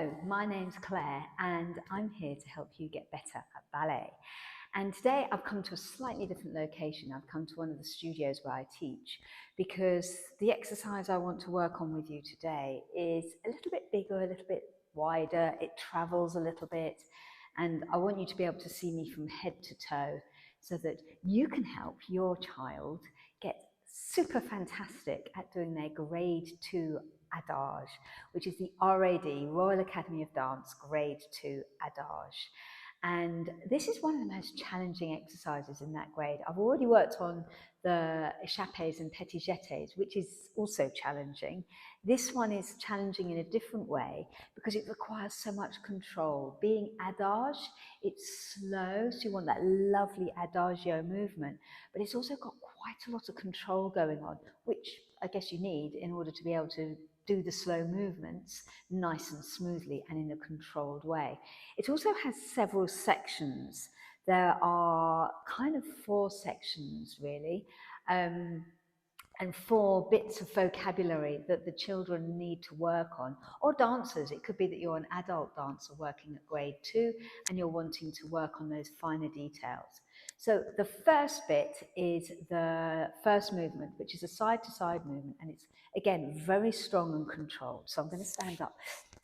Hello, my name's Claire and I'm here to help you get better at ballet. And today I've come to a slightly different location. I've come to one of the studios where I teach because the exercise I want to work on with you today is a little bit bigger, a little bit wider, it travels a little bit, and I want you to be able to see me from head to toe so that you can help your child get super fantastic at doing their grade 2 Adage, which is the RAD, Royal Academy of Dance grade 2 Adage. And this is one of the most challenging exercises in that grade. I've already worked on the échappés and petit jetés, which is also challenging. This one is challenging in a different way because it requires so much control. Being adage, it's slow, so you want that lovely adagio movement, but it's also got quite a lot of control going on, which I guess you need in order to be able to do the slow movements nice and smoothly and in a controlled way. It also has several sections. There are kind of 4 sections really, and 4 bits of vocabulary that the children need to work on, or dancers. It could be that you're an adult dancer working at grade 2 and you're wanting to work on those finer details. So the first bit is the first movement, which is a side-to-side movement, and it's, again, very strong and controlled. So I'm going to stand up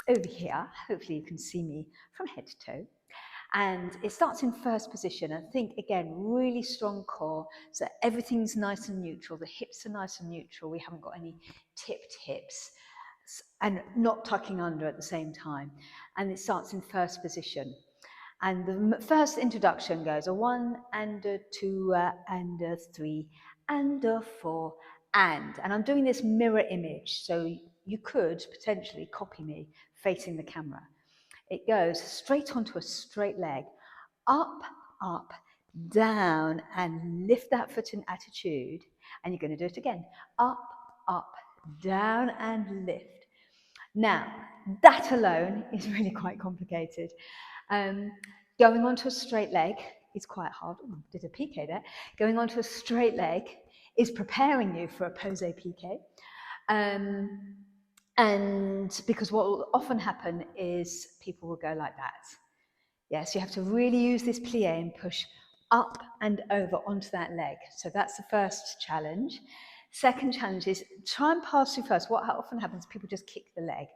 over here. Hopefully you can see me from head to toe. And it starts in first position. And think, again, really strong core, so everything's nice and neutral. The hips are nice and neutral. We haven't got any tipped hips and not tucking under at the same time. And it starts in first position. And the first introduction goes a 1 and a 2 and a 3 and a 4 and I'm doing this mirror image, so you could potentially copy me facing the camera. It goes straight onto a straight leg, up, up, down, and lift that foot in attitude. And you're going to do it again, up, up, down, and lift. Now, that alone is really quite complicated. Going onto a straight leg is quite hard. Ooh, did a piqué there. Going onto a straight leg is preparing you for a posé piqué. And because what will often happen is people will go like that. Yes, you have to really use this plié and push up and over onto that leg. So that's the first challenge. Second challenge is try and pass through first. What often happens, people just kick the leg.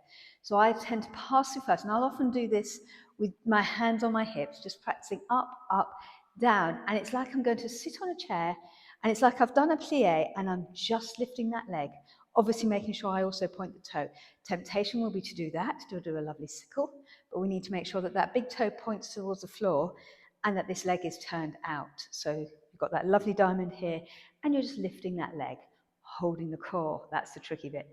So I tend to pass through first, and I'll often do this with my hands on my hips, just practicing up, up, down. And it's like I'm going to sit on a chair, and it's like I've done a plié, and I'm just lifting that leg. Obviously making sure I also point the toe. Temptation will be to do that, to do a lovely sickle, but we need to make sure that that big toe points towards the floor and that this leg is turned out. So you've got that lovely diamond here, and you're just lifting that leg, holding the core. That's the tricky bit.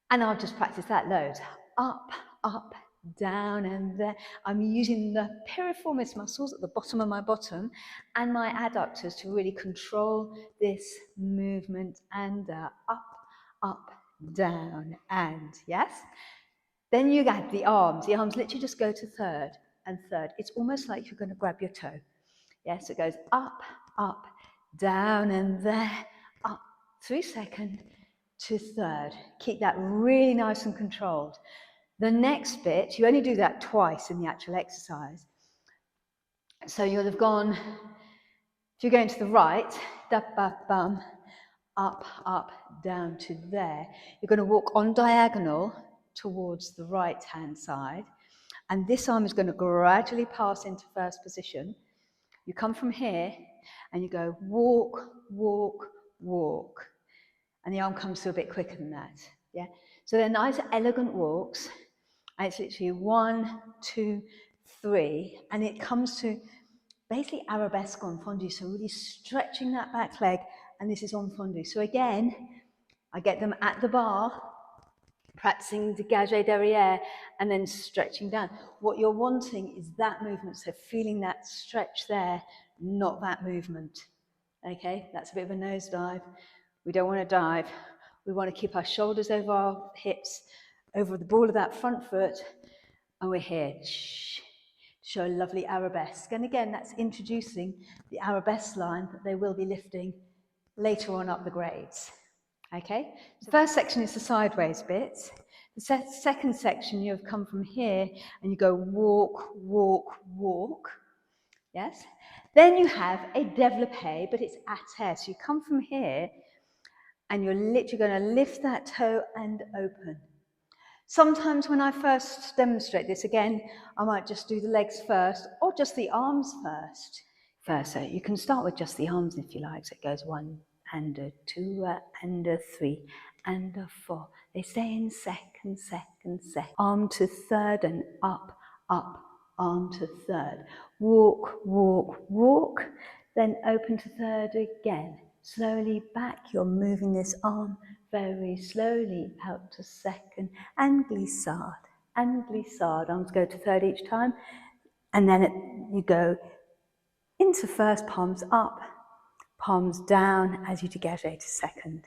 And I'll just practice that loads. Up, up, down, and there. I'm using the piriformis muscles at the bottom of my bottom and my adductors to really control this movement, and up, down, and yes. Then you add the arms. The arms literally just go to third and third. It's almost like you're going to grab your toe. Yes, it goes up, up, down, and there, up through second to third. Keep that really nice and controlled. The next bit, you only do that twice in the actual exercise. So you'll have gone, if you're going to the right, da, ba, bum, up, up, down to there. You're going to walk on diagonal towards the right-hand side. And this arm is going to gradually pass into first position. You come from here and you go walk, walk, walk. And the arm comes through a bit quicker than that. Yeah. So they're nice, elegant walks. And it's literally 1, 2, 3. And it comes to basically arabesque en fondu. So really stretching that back leg. And this is en fondu. So again, I get them at the bar, practicing dégagé derrière, and then stretching down. What you're wanting is that movement. So feeling that stretch there, not that movement. Okay, that's a bit of a nosedive. We don't want to dive. We want to keep our shoulders over our hips, over the ball of that front foot, and we're here. Show a lovely arabesque. And again, that's introducing the arabesque line that they will be lifting later on up the grades. Okay, so the first section is the sideways bit. The second section, you've come from here and you go walk, walk, walk. Yes? Then you have a développé, but it's attache. So you come from here and you're literally going to lift that toe and open. Sometimes when I first demonstrate this, again, I might just do the legs first or just the arms first. So you can start with just the arms if you like. So it goes 1 and a 2 and a 3 and a 4. They stay in second, second, second. Arm to third and up, up, arm to third. Walk, walk, walk. Then open to third again. Slowly back, you're moving this arm very slowly out to second and glissade and glissade. Arms go to third each time. And then you go into first, palms up, palms down as you dégage to second.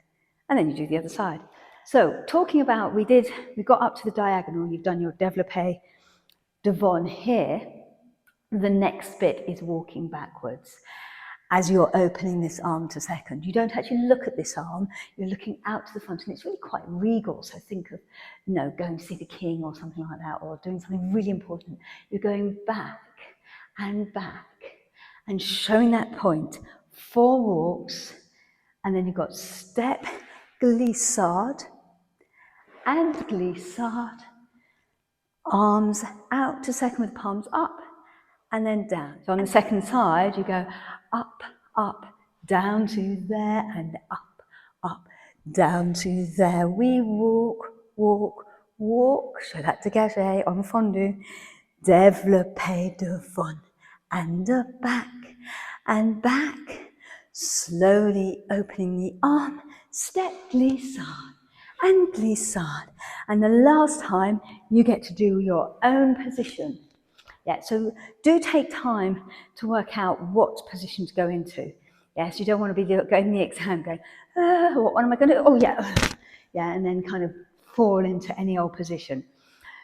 And then you do the other side. So talking about, we got up to the diagonal, you've done your développé devant here. The next bit is walking backwards as you're opening this arm to second. You don't actually look at this arm, you're looking out to the front, and it's really quite regal. So think of, going to see the king or something like that, or doing something really important. You're going back and back and showing that point. 4 walks, and then you've got step, glissade, and glissade. Arms out to second with palms up, and then down. So on the second side, you go up, up, down to there, and up, up, down to there. We walk, walk, walk. Show that dégagé, en fondu. Développé devant, and back, and back. Slowly opening the arm, step, glissade, and glissade. And the last time, you get to do your own position. Yeah, so do take time to work out what position to go into. Yes, you don't want to be going the exam going, what am I going to do? Oh, yeah. Yeah, and then kind of fall into any old position.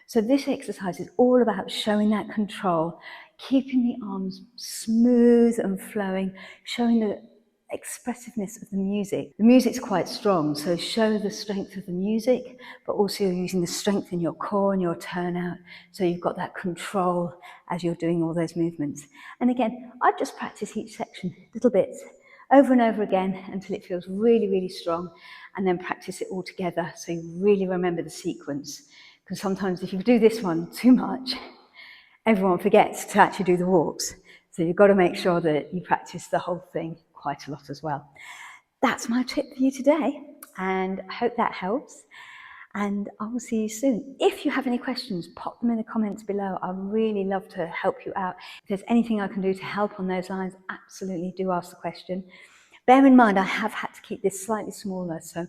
So this exercise is all about showing that control, keeping the arms smooth and flowing, showing the expressiveness of the music. The music's quite strong, so show the strength of the music, but also using the strength in your core and your turnout, so you've got that control as you're doing all those movements. And again, I just practice each section little bits over and over again until it feels really, really strong, and then practice it all together so you really remember the sequence. Because sometimes if you do this one too much, everyone forgets to actually do the walks. So you've got to make sure that you practice the whole thing quite a lot as well. That's my tip for you today, and I hope that helps. And I will see you soon. If you have any questions, pop them in the comments below. I'd really love to help you out. If there's anything I can do to help on those lines, absolutely do ask the question. Bear in mind, I have had to keep this slightly smaller, so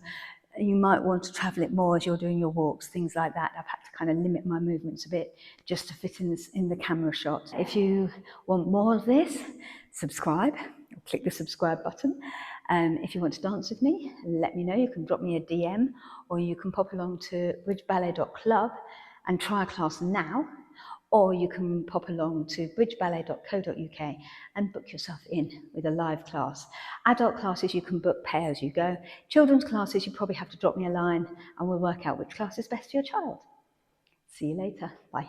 you might want to travel it more as you're doing your walks, things like that. I've had to kind of limit my movements a bit just to fit in the camera shot. If you want more of this, subscribe, or click the subscribe button. If you want to dance with me, let me know. You can drop me a DM, or you can pop along to bridgeballet.club and try a class now, or you can pop along to bridgeballet.co.uk and book yourself in with a live class. Adult classes you can book pay as you go. Children's classes you probably have to drop me a line and we'll work out which class is best for your child. See you later. Bye.